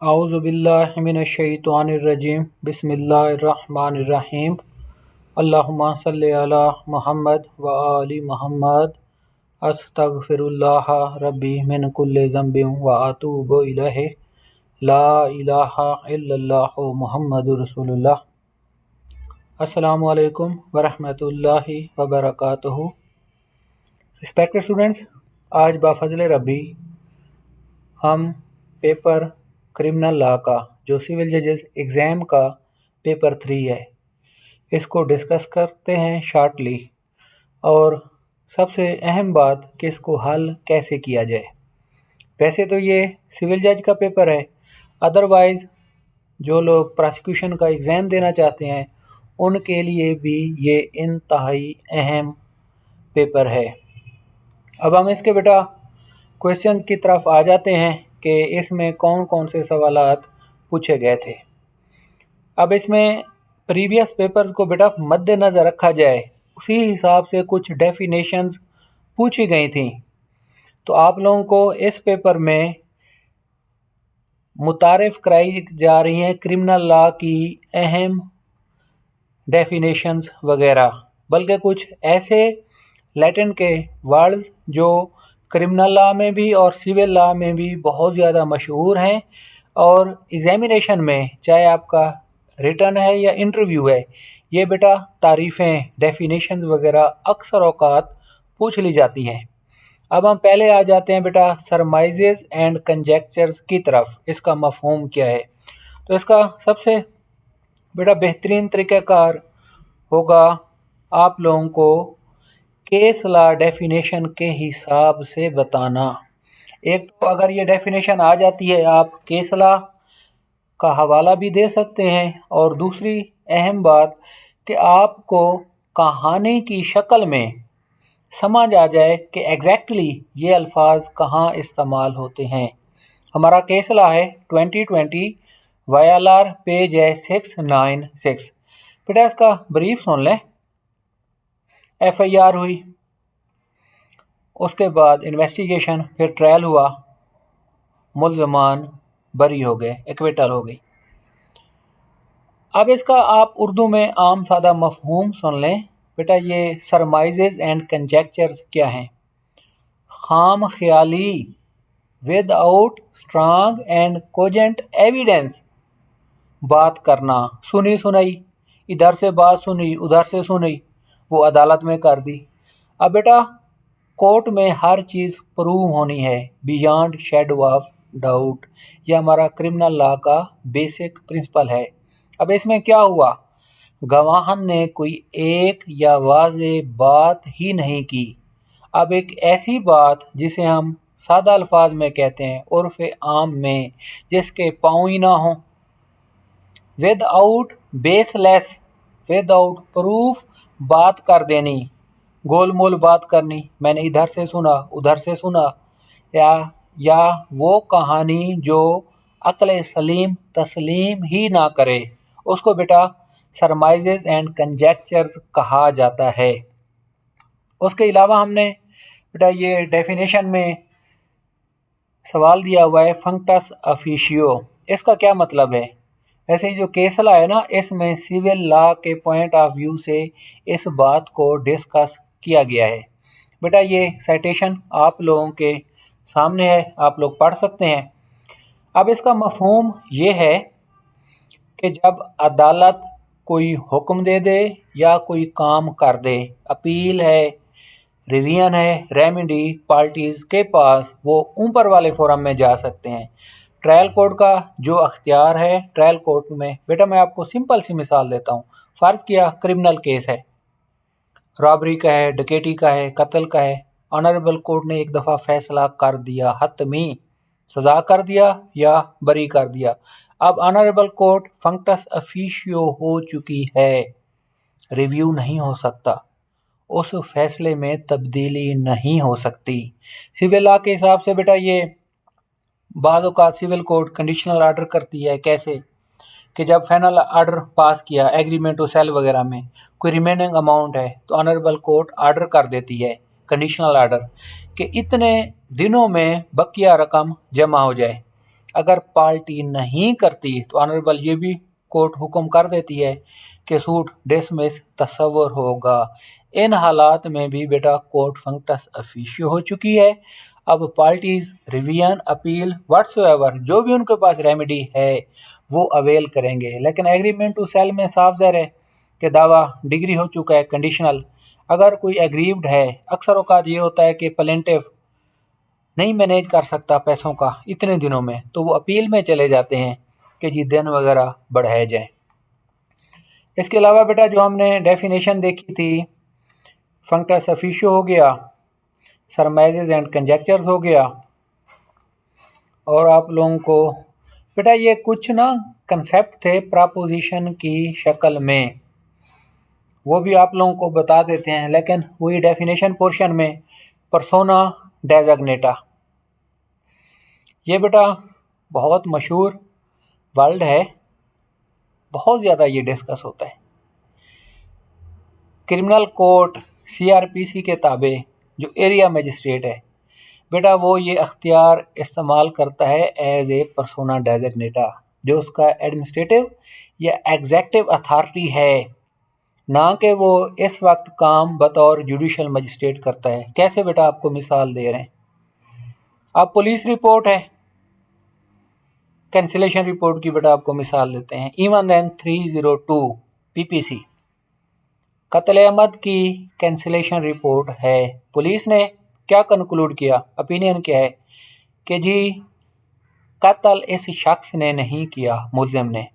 औज़ुबिल्लाहि मिनश्शैतानिर्रजीम बिस्मिल्लाहिर्रहमानिर्रहीम अल्लाहुम्मा सल्लि अला मुहम्मद व आलि मुहम्मद अस्तगफिरुल्लाह रब्बी मिन कुल्लि ज़ंबिन व अतूबु इलैहि ला इलाहा इल्लल्लाहु मुहम्मदुर रसूलुल्लाह। अस्सलामु अलैकुम व रहमतुल्लाहि व बरकातुहू। रिस्पेक्टेड स्टूडेंट्स, आज बाफज़ल रब्बी हम पेपर क्रिमिनल लॉ का जो सिविल जजेस एग्ज़ाम का पेपर 3 है, इसको डिस्कस करते हैं शॉर्टली। और सबसे अहम बात कि इसको हल कैसे किया जाए। वैसे तो ये सिविल जज का पेपर है, अदरवाइज़ जो लोग प्रोसिक्यूशन का एग्ज़ाम देना चाहते हैं उनके लिए भी ये इंतहाई अहम पेपर है। अब हम इसके बेटा क्वेश्चंस की तरफ आ जाते हैं कि इसमें कौन कौन से सवालात पूछे गए थे। अब इसमें प्रीवियस पेपर्स को बेटा मद्देनज़र रखा जाए, उसी हिसाब से कुछ डेफिनेशंस पूछी गई थी। तो आप लोगों को इस पेपर में मुतारिफ़ कराई जा रही हैं क्रिमिनल लॉ की अहम डेफिनेशंस वगैरह, बल्कि कुछ ऐसे लैटिन के वर्ड्स जो क्रिमिनल लॉ में भी और सिविल लॉ में भी बहुत ज़्यादा मशहूर हैं और एग्ज़ामिनेशन में चाहे आपका रिटर्न है या इंटरव्यू है, ये बेटा तारीफ़ें डेफिनेशंस वगैरह अक्सर औक़ात पूछ ली जाती हैं। अब हम पहले आ जाते हैं बेटा सरमाइज़ेस एंड कंजेक्चर्स की तरफ। इसका मफ़हूम क्या है? तो इसका सबसे बेटा बेहतरीन तरीक़ाकार होगा आप लोगों को केस लॉ डेफिनेशन के हिसाब से बताना। एक तो अगर ये डेफिनेशन आ जाती है आप केस लॉ का हवाला भी दे सकते हैं, और दूसरी अहम बात कि आपको कहानी की शक्ल में समझ आ जाए कि एग्जैक्टली ये अल्फाज कहाँ इस्तेमाल होते हैं। हमारा केस लॉ है 2020 वायलार पेज है 696। बेटा इसका ब्रीफ सुन लें। FIR हुई, उसके बाद इन्वेस्टिगेशन, फिर ट्रायल हुआ, मुल्ज़मान बरी हो गए, एक्विटल हो गई। अब इसका आप उर्दू में आम सादा मफ़हूम सुन लें। बेटा ये सरमाइज़ेस एंड कंजेक्चर्स क्या हैं? खाम ख्याली without strong and cogent evidence बात करना, सुनी सुनाई, इधर से बात सुनी उधर से सुनी, वो अदालत में कर दी। अब बेटा कोर्ट में हर चीज़ प्रूव होनी है बियॉन्ड शेडो ऑफ डाउट। ये हमारा क्रिमिनल लॉ का बेसिक प्रिंसिपल है। अब इसमें क्या हुआ? गवाहन ने कोई एक या वाज़े बात ही नहीं की। अब एक ऐसी बात जिसे हम सादा अल्फाज में कहते हैं उर्फ़ आम में, जिसके पाँव ही ना हों, विदाउट बेसलेस, विदाउट प्रूफ बात कर देनी, गोल मोल बात करनी, मैंने इधर से सुना उधर से सुना, या वो कहानी जो अक्ल सलीम तस्लीम ही ना करे, उसको बेटा सरमाइज़ेस एंड कंजेक्चर्स कहा जाता है। उसके अलावा हमने बेटा ये डेफिनेशन में सवाल दिया हुआ है फंक्टस ऑफिशियो। इसका क्या मतलब है? ऐसे जो केस लॉ है ना, इसमें सिविल लॉ के पॉइंट ऑफ व्यू से इस बात को डिस्कस किया गया है। बेटा ये साइटेशन आप लोगों के सामने है, आप लोग पढ़ सकते हैं। अब इसका मफ़हूम ये है कि जब अदालत कोई हुक्म दे दे या कोई काम कर दे, अपील है, रिवीजन है, रेमेडी पार्टीज़ के पास वो ऊपर वाले फोरम में जा सकते हैं। ट्रायल कोर्ट का जो अख्तियार है ट्रायल कोर्ट में, बेटा मैं आपको सिंपल सी मिसाल देता हूँ। फ़र्ज़ किया क्रिमिनल केस है, रॉबरी का है, डकैती का है, कत्ल का है। ऑनरेबल कोर्ट ने एक दफ़ा फ़ैसला कर दिया, हतमी सज़ा कर दिया या बरी कर दिया। अब ऑनरेबल कोर्ट फंक्टस ऑफिशियो हो चुकी है, रिव्यू नहीं हो सकता, उस फैसले में तब्दीली नहीं हो सकती। सिविल लॉ के हिसाब से बेटा ये बाज़ औक़ात सिविल कोर्ट कंडीशनल आर्डर करती है। कैसे कि जब फाइनल आर्डर पास किया एग्रीमेंट टू सेल वगैरह में कोई रिमेनिंग अमाउंट है तो ऑनरेबल कोर्ट आर्डर कर देती है कंडीशनल आर्डर कि इतने दिनों में बकिया रकम जमा हो जाए। अगर पार्टी नहीं करती तो ऑनरेबल ये भी कोर्ट हुक्म कर देती है कि सूट डिसमिस तस्वर होगा। इन हालात में भी बेटा कोर्ट फंक्टस ऑफिशियो हो चुकी है। अब पार्टीज रिवीजन अपील व्हाट्सएवर जो भी उनके पास रेमेडी है वो अवेल करेंगे। लेकिन एग्रीमेंट टू सेल में साफ ज़ाहिर है कि दावा डिग्री हो चुका है कंडीशनल। अगर कोई एग्रीव्ड है, अक्सर औकात ये होता है कि प्लेंटिफ नहीं मैनेज कर सकता पैसों का इतने दिनों में, तो वो अपील में चले जाते हैं कि जी दिन वगैरह बढ़ाए जाएं। इसके अलावा बेटा जो हमने डेफिनेशन देखी थी, फंक्टस ऑफिशियो हो गया, सरमाइजेज एंड कंजेक्चर्स हो गया, और आप लोगों को बेटा ये कुछ ना कंसेप्ट थे प्रपोजिशन की शक्ल में, वो भी आप लोगों को बता देते हैं। लेकिन वही डेफिनेशन पोर्शन में पर्सोना डेजिग्नेटा, ये बेटा बहुत मशहूर वर्ड है, बहुत ज़्यादा ये डिस्कस होता है। क्रिमिनल कोर्ट सीआरपीसी के ताबे जो एरिया मजिस्ट्रेट है बेटा वो ये अख्तियार इस्तेमाल करता है एज ए पर्सोना डेजिग्नेटा, जो उसका एडमिनिस्ट्रेटिव या एग्जेक्टिव अथॉरिटी है, ना कि वो इस वक्त काम बतौर जुडिशल मजिस्ट्रेट करता है। कैसे बेटा, आपको मिसाल दे रहे हैं। अब पुलिस रिपोर्ट है, कैंसिलेशन रिपोर्ट की बेटा आपको मिसाल देते हैं। इवन देन 302 पीपीसी कत्ल अहमद की कैंसिलेशन रिपोर्ट है। पुलिस ने क्या कंक्लूड किया, ओपिनियन क्या है कि जी कत्ल इस शख्स ने नहीं किया, मुलजिम ने।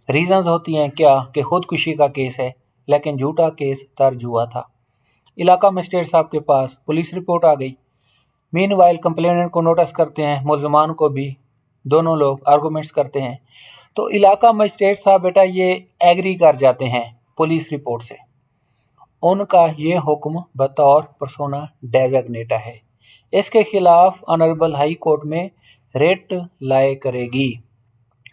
रीजंस होती हैं क्या कि खुदकुशी का केस है लेकिन झूठा केस दर्ज हुआ था। इलाका मजिस्ट्रेट साहब के पास पुलिस रिपोर्ट आ गई। मीनवाइल कंप्लेनेंट को नोटिस करते हैं, मुलजमान को भी, दोनों लोग आर्गूमेंट्स करते हैं। तो इलाका मजिस्ट्रेट साहब बेटा ये एग्री कर जाते हैं पुलिस रिपोर्ट से। उनका ये हुक्म बतौर पर्सोना डेजिग्नेटा है। इसके खिलाफ ऑनरेबल हाई कोर्ट में रेट लाए करेगी।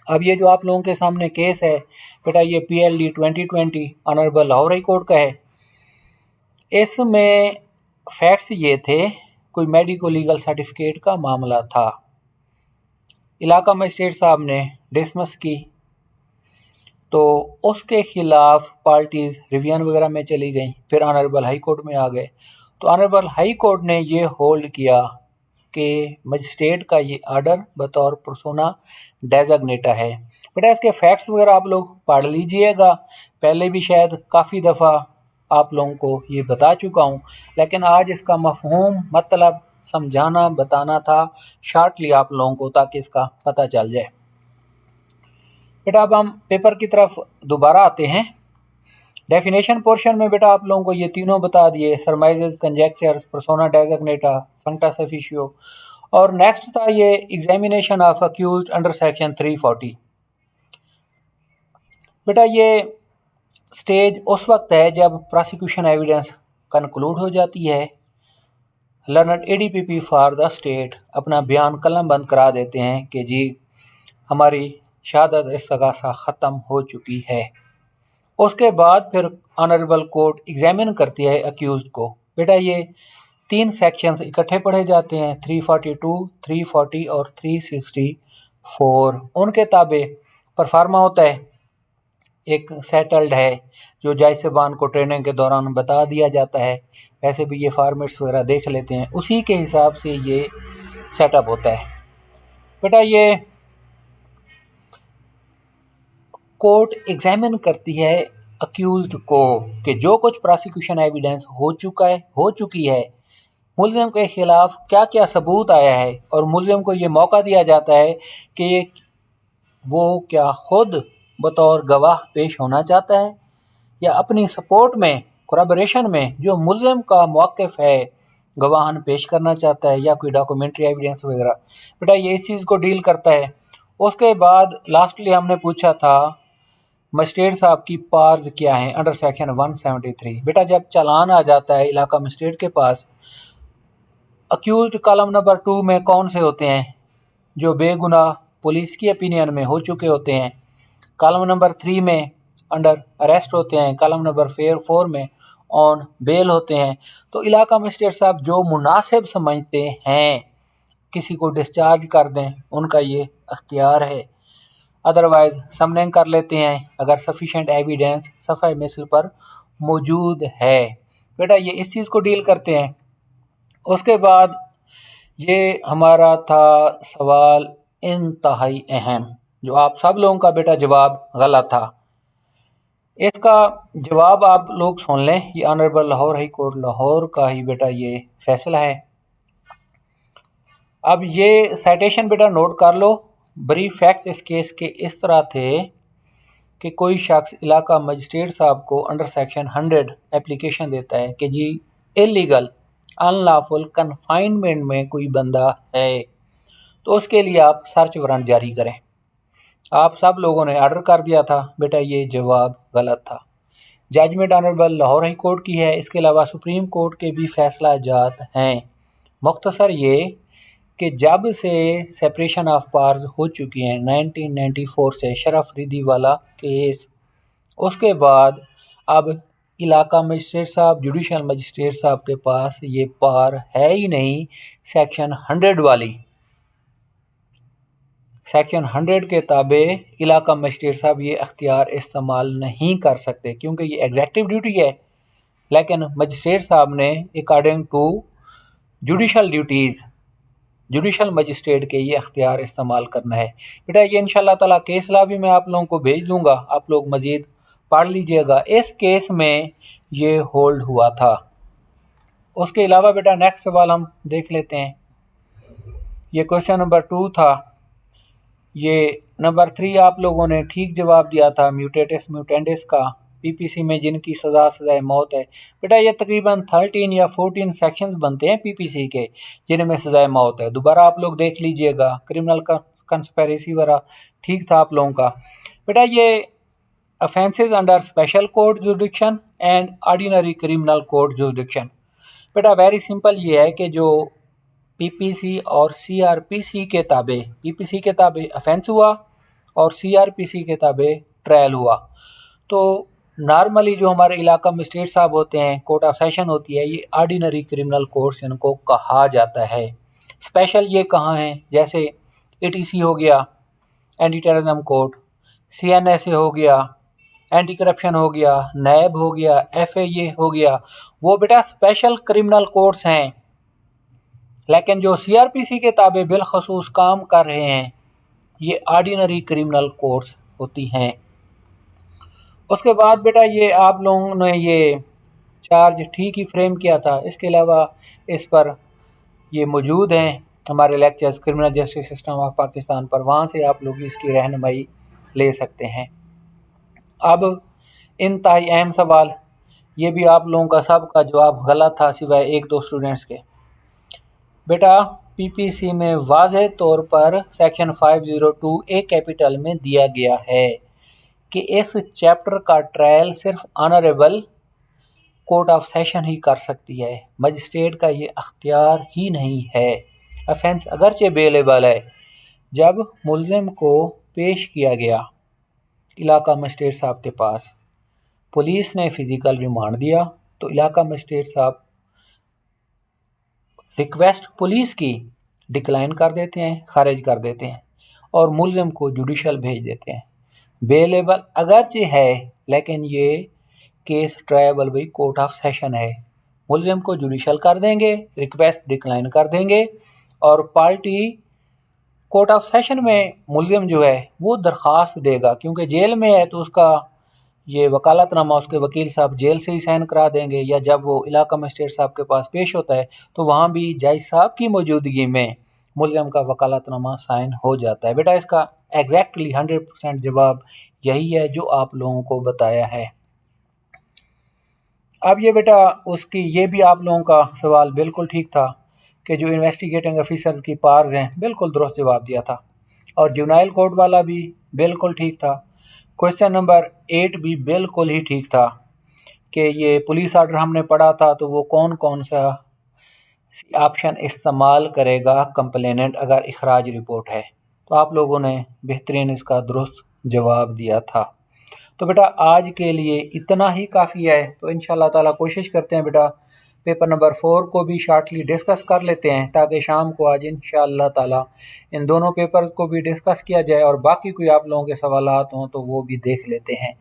अब ये जो आप लोगों के सामने केस है बेटा ये PLD 2020 honourable Lahore high court का है। इसमें फैक्ट्स ये थे, कोई मेडिको लीगल सर्टिफिकेट का मामला था। इलाका मजिस्ट्रेट साहब ने डिसमिस की, तो उसके खिलाफ पार्टीज़ रिवीजन वगैरह में चली गई, फिर ऑनरेबल हाई कोर्ट में आ गए। तो ऑनरेबल हाई कोर्ट ने ये होल्ड किया कि मजिस्ट्रेट का ये आर्डर बतौर पर्सोना डेजिग्नेटा है। बेटा इसके फैक्ट्स वगैरह आप लोग पढ़ लीजिएगा, पहले भी शायद काफ़ी दफ़ा आप लोगों को ये बता चुका हूँ, लेकिन आज इसका मफहूम मतलब समझाना बताना था शॉर्टली आप लोगों को, ताकि इसका पता चल जाए। बेटा अब हम पेपर की तरफ दोबारा आते हैं। डेफिनेशन पोर्शन में बेटा आप लोगों को ये तीनों बता दिए, सरमाइजेज, कंजेक्चर्स, पर्सोना डेजिग्नेटा, फंक्टस ऑफिशियो, और नेक्स्ट था ये examination of accused under section 340। बेटा ये स्टेज उस वक्त है जब प्रोसिक्यूशन एविडेंस कंक्लूड हो जाती है, learned ADPP for the state अपना बयान कलम बंद करा देते हैं कि जी हमारी शहादत इस्तगासा ख़त्म हो चुकी है। उसके बाद फिर ऑनरेबल कोर्ट एग्जामिन करती है अक्यूज़्ड को। बेटा ये 3 सेक्शंस इकट्ठे पढ़े जाते हैं, 342, 340 और 364। उनके ताबे परफार्मा होता है, एक सेटल्ड है जो जज साहबान को ट्रेनिंग के दौरान बता दिया जाता है। वैसे भी ये फॉर्मेट्स वगैरह देख लेते हैं, उसी के हिसाब से ये सेटअप होता है। बेटा ये कोर्ट एग्जामिन करती है अक्यूज्ड को कि जो कुछ प्रोसिक्यूशन एविडेंस हो चुकी है, मुलजिम के खिलाफ क्या क्या सबूत आया है, और मुलजिम को ये मौका दिया जाता है कि वो क्या खुद बतौर गवाह पेश होना चाहता है या अपनी सपोर्ट में, कोरैबोरेशन में जो मुलजिम का मौक़िफ़ है गवाहन पेश करना चाहता है, या कोई डॉक्यूमेंट्री एविडेंस वगैरह। बेटा ये इस चीज़ को डील करता है। उसके बाद लास्टली हमने पूछा था मजिस्ट्रेट साहब की पावर्स क्या हैं अंडर सेक्शन 173। बेटा जब चालान आ जाता है इलाका मजिस्ट्रेट के पास, अक्यूज्ड कॉलम नंबर 2 में कौन से होते हैं, जो बेगुनाह पुलिस की ओपिनियन में हो चुके होते हैं। कॉलम नंबर 3 में अंडर अरेस्ट होते हैं। कॉलम नंबर 4 में ऑन बेल होते हैं। तो इलाका मजिस्ट्रेट साहब जो मुनासिब समझते हैं किसी को डिस्चार्ज कर दें, उनका ये अख्तियार है। अदरवाइज समनिंग कर लेते हैं अगर सफिशेंट एविडेंस सफ़ा मिसल पर मौजूद है। बेटा ये इस चीज़ को डील करते हैं। उसके बाद ये हमारा था सवाल इंतहाई अहम, जो आप सब लोगों का बेटा जवाब गलत था। इसका जवाब आप लोग सुन लें, ये honourable Lahore high court Lahore का ही बेटा ये फैसला है। अब ये साइटेशन बेटा नोट कर लो। ब्रीफ फैक्ट्स इस केस के इस तरह थे कि कोई शख्स इलाका मजिस्ट्रेट साहब को अंडर सेक्शन 100 एप्लीकेशन देता है कि जी इलीगल अनलॉफुल कन्फाइनमेंट में कोई बंदा है, तो उसके लिए आप सर्च वारंट जारी करें। आप सब लोगों ने ऑर्डर कर दिया था, बेटा ये जवाब गलत था। Judgement honourable Lahore high court की है। इसके अलावा सुप्रीम कोर्ट के भी फैसला जात हैं। मुख्तसर ये कि जब से सेपरेशन ऑफ पावर्स हो चुकी हैं 1994 से शरफ अफरीदी वाला केस, उसके बाद अब इलाका मजिस्ट्रेट साहब जुडिशल मजिस्ट्रेट साहब के पास ये पावर है ही नहीं सेक्शन 100 वाली। सेक्शन 100 के ताबे इलाका मजिस्ट्रेट साहब ये अख्तियार इस्तेमाल नहीं कर सकते क्योंकि ये एग्जेक्टिव ड्यूटी है। लेकिन मजिस्ट्रेट साहब ने according to judicial duties judicial magistrate के ये अख्तियार इस्तेमाल करना है। बेटा ये इंशाल्लाह ताला केस ला भी मैं आप लोगों को भेज दूंगा, आप लोग मज़ीद पढ़ लीजिएगा। इस केस में ये होल्ड हुआ था। उसके अलावा बेटा नेक्स्ट सवाल हम देख लेते हैं। ये क्वेश्चन नंबर 2 था। ये नंबर 3 आप लोगों ने ठीक जवाब दिया था, म्यूटेटिस म्यूटेंडिस का, पीपीसी में जिनकी सज़ाए मौत है। बेटा ये तकरीबन 13 या 14 सेक्शंस बनते हैं पीपीसी के जिनमें सज़ाए मौत है। दोबारा आप लोग देख लीजिएगा। क्रिमिनल कंस्पिरेसी वगैरह ठीक था आप लोगों का। बेटा ये offences under special court jurisdiction and ordinary criminal court jurisdiction. बेटा वेरी सिंपल ये है कि जो पीपीसी और सीआरपीसी के ताबे, पीपीसी के ताबे ऑफेंस हुआ और सीआरपीसी के ताबे ट्रायल हुआ, तो नॉर्मली जो हमारे इलाका मजिस्ट्रेट साहब होते हैं, कोर्ट ऑफ सेशन होती है, ये ऑर्डिनरी क्रिमिनल कोर्ट्स इनको कहा जाता है। स्पेशल ये कहाँ हैं, जैसे एटीसी हो गया एंटी टेररिज्म कोर्ट, सीएनएसए हो गया, एंटी करप्शन हो गया, नैब हो गया, एफएए हो गया, वो बेटा स्पेशल क्रिमिनल कोर्ट्स हैं। लेकिन जो सीआरपीसी के ताबे बिलखसूस काम कर रहे हैं ये ऑर्डिनरी क्रिमिनल कोर्ट्स होती हैं। उसके बाद बेटा ये आप लोगों ने ये चार्ज ठीक ही फ्रेम किया था। इसके अलावा इस पर ये मौजूद हैं हमारे lectures criminal justice system of Pakistan पर, वहाँ से आप लोग इसकी रहनुमाई ले सकते हैं। अब इंतहाई अहम सवाल, ये भी आप लोगों का सब का जवाब गलत था सिवाय 1-2 स्टूडेंट्स के। बेटा पीपीसी में वाज़ेह तौर पर सेक्शन 502 ए कैपिटल में दिया गया है कि इस चैप्टर का ट्रायल सिर्फ ऑनरेबल कोर्ट ऑफ सेशन ही कर सकती है, मजिस्ट्रेट का ये अख्तियार ही नहीं है। ऑफेंस अगरचे बेलेबल है। जब मुलजिम को पेश किया गया इलाका मजिस्ट्रेट साहब के पास, पुलिस ने फ़िज़िकल रिमांड दिया तो इलाका मजिस्ट्रेट साहब रिक्वेस्ट पुलिस की डिक्लाइन कर देते हैं, खारिज कर देते हैं और मुलजिम को जुडिशल भेज देते हैं। बेलेबल अगरचे है लेकिन ये केस ट्रायबल भाई कोर्ट ऑफ सेशन है, मुलजिम को जुडिशल कर देंगे, रिक्वेस्ट डिक्लाइन कर देंगे और पार्टी कोर्ट ऑफ सेशन में मुलजिम जो है वो दरख्वास्त देगा, क्योंकि जेल में है तो उसका ये वकालतनामा उसके वकील साहब जेल से ही साइन करा देंगे, या जब वो इलाका मजिस्ट्रेट साहब के पास पेश होता है तो वहाँ भी जज साहब की मौजूदगी में मुलजिम का वकालतनामा साइन हो जाता है। बेटा इसका एग्जैक्टली 100% जवाब यही है जो आप लोगों को बताया है। अब ये बेटा उसकी ये भी आप लोगों का सवाल बिल्कुल ठीक था कि जो इन्वेस्टिगेटिंग ऑफिसर्स की पावर्स हैं बिल्कुल दुरुस्त जवाब दिया था, और जुवेनाइल कोर्ट वाला भी बिल्कुल ठीक था। क्वेश्चन नंबर 8 भी बिल्कुल ही ठीक था कि ये पुलिस ऑर्डर हमने पढ़ा था तो वो कौन कौन सा ऑप्शन इस्तेमाल करेगा कंप्लेनेंट अगर इखराज रिपोर्ट है, तो आप लोगों ने बेहतरीन इसका दुरुस्त जवाब दिया था। तो बेटा आज के लिए इतना ही काफ़ी है। तो इंशाल्लाह ताला कोशिश करते हैं बेटा पेपर नंबर 4 को भी शॉर्टली डिस्कस कर लेते हैं ताकि शाम को आज इंशाअल्लाह ताला इन दोनों पेपर्स को भी डिस्कस किया जाए और बाकी कोई आप लोगों के सवालात हों तो वो भी देख लेते हैं।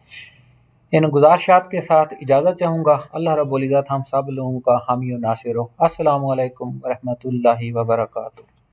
इन गुज़ारिशात के साथ इजाज़त चाहूँगा। अल्लाह रब्बुल इज़्ज़त हम सब लोगों का हामी और नासिर हो। अस्सलामु अलैकुम व रहमतुल्लाहि व बरकातुहू।